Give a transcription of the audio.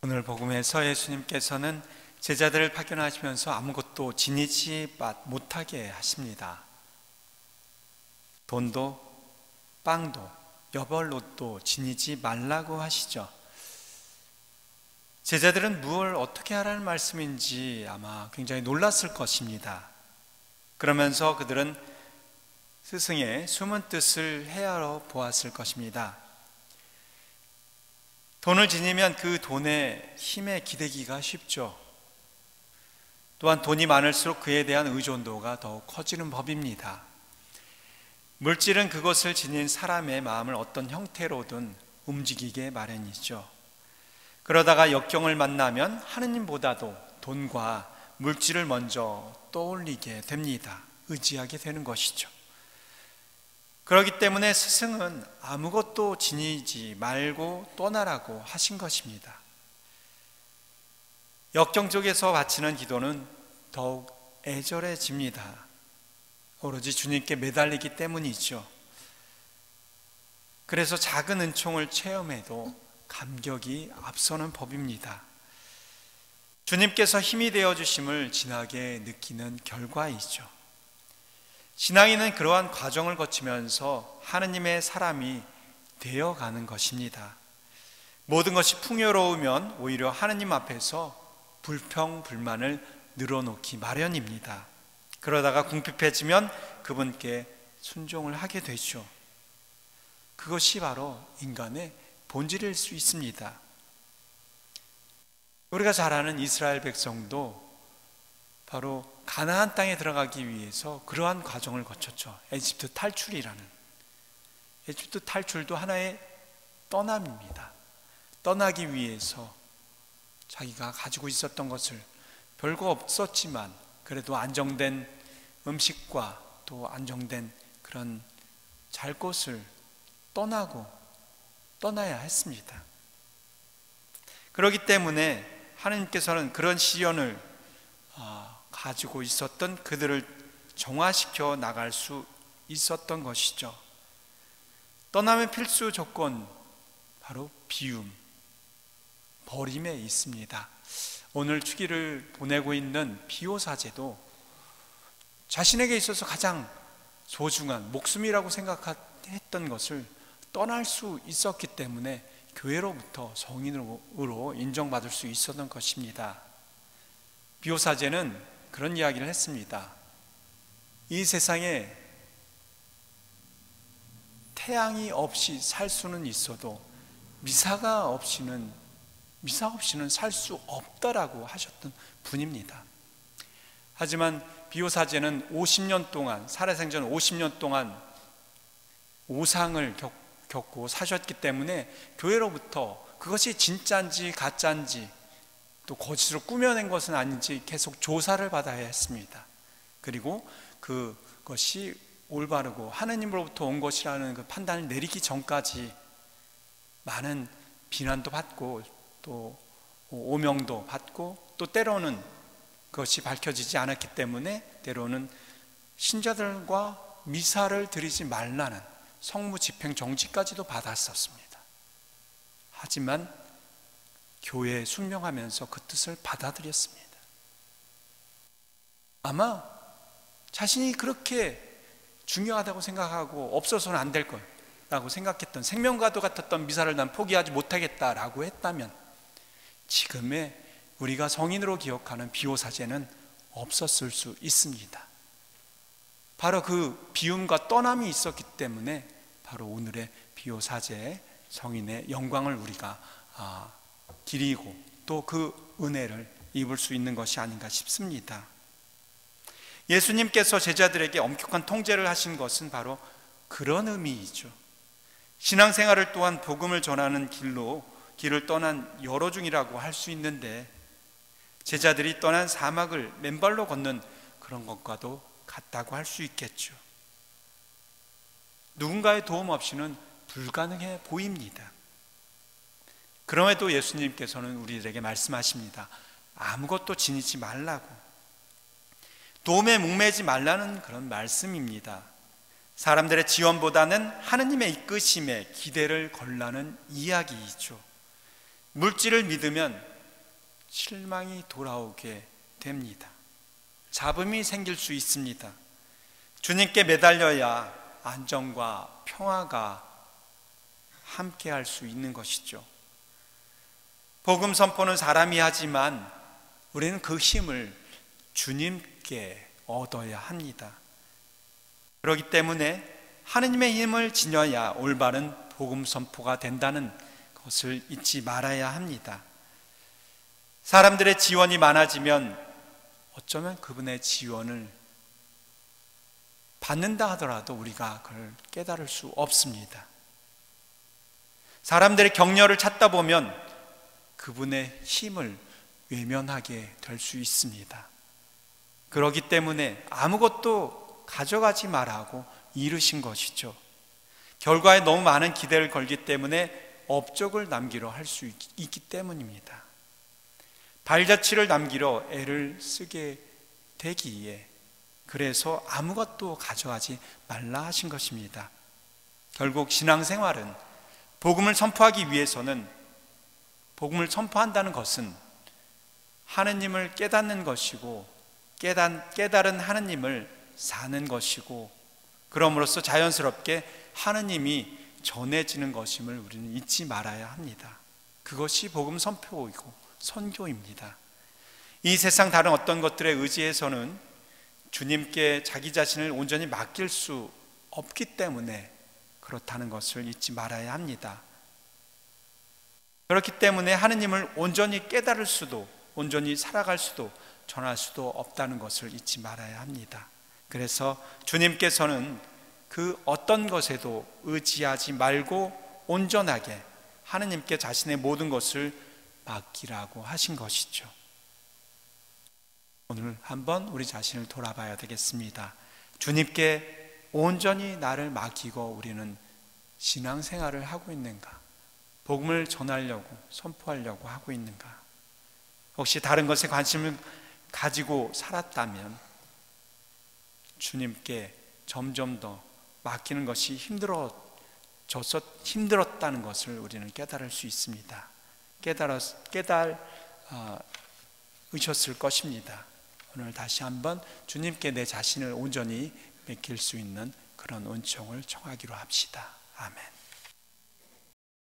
오늘 복음에서 예수님께서는 제자들을 파견하시면서 아무것도 지니지 못하게 하십니다. 돈도 빵도 여벌옷도 지니지 말라고 하시죠. 제자들은 무엇을 어떻게 하라는 말씀인지 아마 굉장히 놀랐을 것입니다. 그러면서 그들은 스승의 숨은 뜻을 헤아려 보았을 것입니다. 돈을 지니면 그 돈의 힘에 기대기가 쉽죠. 또한 돈이 많을수록 그에 대한 의존도가 더욱 커지는 법입니다. 물질은 그것을 지닌 사람의 마음을 어떤 형태로든 움직이게 마련이죠. 그러다가 역경을 만나면 하느님보다도 돈과 물질을 먼저 떠올리게 됩니다. 의지하게 되는 것이죠. 그렇기 때문에 스승은 아무것도 지니지 말고 떠나라고 하신 것입니다. 역경 속에서 바치는 기도는 더욱 애절해집니다. 오로지 주님께 매달리기 때문이죠. 그래서 작은 은총을 체험해도 감격이 앞서는 법입니다. 주님께서 힘이 되어주심을 진하게 느끼는 결과이죠. 신앙인은 그러한 과정을 거치면서 하느님의 사람이 되어가는 것입니다. 모든 것이 풍요로우면 오히려 하느님 앞에서 불평불만을 늘어놓기 마련입니다. 그러다가 궁핍해지면 그분께 순종을 하게 되죠. 그것이 바로 인간의 본질일 수 있습니다. 우리가 잘 아는 이스라엘 백성도 바로 가나안 땅에 들어가기 위해서 그러한 과정을 거쳤죠. 에집트 탈출이라는. 에집트 탈출도 하나의 떠남입니다. 떠나기 위해서 자기가 가지고 있었던 것을 별거 없었지만 그래도 안정된 음식과 또 안정된 그런 잘 곳을 떠나야 했습니다. 그렇기 때문에 하나님께서는 그런 시련을 가지고 있었던 그들을 정화시켜 나갈 수 있었던 것이죠. 떠남의 필수 조건, 바로 비움, 버림에 있습니다. 오늘 주기를 보내고 있는 비오사제도 자신에게 있어서 가장 소중한 목숨이라고 생각했던 것을 떠날 수 있었기 때문에 교회로부터 성인으로 인정받을 수 있었던 것입니다. 비오사제는 그런 이야기를 했습니다. 이 세상에 태양이 없이 살 수는 있어도 미사 없이는 살 수 없다라고 하셨던 분입니다. 하지만 비오사제는 50년 동안, 살아생전 50년 동안 오상을 겪고 사셨기 때문에 교회로부터 그것이 진짜인지 가짜인지 또 거짓으로 꾸며낸 것은 아닌지 계속 조사를 받아야 했습니다. 그리고 그것이 올바르고 하느님으로부터 온 것이라는 그 판단을 내리기 전까지 많은 비난도 받고 또 오명도 받고 또 때로는 그것이 밝혀지지 않았기 때문에 때로는 신자들과 미사를 드리지 말라는 성무 집행 정지까지도 받았었습니다. 하지만 교회에 순명하면서 그 뜻을 받아들였습니다. 아마 자신이 그렇게 중요하다고 생각하고 없어서는 안 될 거라고 생각했던, 생명과도 같았던 미사를 난 포기하지 못하겠다라고 했다면 지금의 우리가 성인으로 기억하는 비오사제는 없었을 수 있습니다. 바로 그 비움과 떠남이 있었기 때문에 바로 오늘의 비오사제의 성인의 영광을 우리가 기리고 또 그 은혜를 입을 수 있는 것이 아닌가 싶습니다. 예수님께서 제자들에게 엄격한 통제를 하신 것은 바로 그런 의미이죠. 신앙생활을 또한 복음을 전하는 길을 떠난 여로 중이라고 할 수 있는데 제자들이 떠난 사막을 맨발로 걷는 그런 것과도 같다고 할 수 있겠죠. 누군가의 도움 없이는 불가능해 보입니다. 그럼에도 예수님께서는 우리들에게 말씀하십니다. 아무것도 지니지 말라고, 도움에 목매지 말라는 그런 말씀입니다. 사람들의 지원보다는 하느님의 이끄심에 기대를 걸라는 이야기이죠. 물질을 믿으면 실망이 돌아오게 됩니다. 잡음이 생길 수 있습니다. 주님께 매달려야 안정과 평화가 함께 할 수 있는 것이죠. 복음 선포는 사람이 하지만 우리는 그 힘을 주님께 얻어야 합니다. 그렇기 때문에 하느님의 힘을 지녀야 올바른 복음 선포가 된다는 것을 잊지 말아야 합니다. 사람들의 지원이 많아지면 어쩌면 그분의 지원을 받는다 하더라도 우리가 그걸 깨달을 수 없습니다. 사람들의 격려를 찾다 보면 그분의 힘을 외면하게 될 수 있습니다. 그렇기 때문에 아무것도 가져가지 말라고 이르신 것이죠. 결과에 너무 많은 기대를 걸기 때문에 업적을 남기려 할 수 있기 때문입니다. 발자취를 남기려 애를 쓰게 되기에 그래서 아무것도 가져가지 말라 하신 것입니다. 결국 신앙생활은 복음을 선포하기 위해서는 복음을 선포한다는 것은 하느님을 깨닫는 것이고 깨달은 하느님을 사는 것이고 그럼으로써 자연스럽게 하느님이 전해지는 것임을 우리는 잊지 말아야 합니다. 그것이 복음 선포이고 선교입니다. 이 세상 다른 어떤 것들에 의지해서는 주님께 자기 자신을 온전히 맡길 수 없기 때문에 그렇다는 것을 잊지 말아야 합니다. 그렇기 때문에 하느님을 온전히 깨달을 수도 온전히 살아갈 수도 전할 수도 없다는 것을 잊지 말아야 합니다. 그래서 주님께서는 그 어떤 것에도 의지하지 말고 온전하게 하느님께 자신의 모든 것을 맡기라고 하신 것이죠. 오늘 한번 우리 자신을 돌아봐야 되겠습니다. 주님께 온전히 나를 맡기고 우리는 신앙생활을 하고 있는가? 복음을 전하려고 선포하려고 하고 있는가? 혹시 다른 것에 관심을 가지고 살았다면 주님께 점점 더 맡기는 것이 힘들었다는 것을 우리는 깨달을 수 있습니다. 깨달으셨을 것입니다. 오늘 다시 한번 주님께 내 자신을 온전히 맡길 수 있는 그런 은총을 청하기로 합시다. 아멘.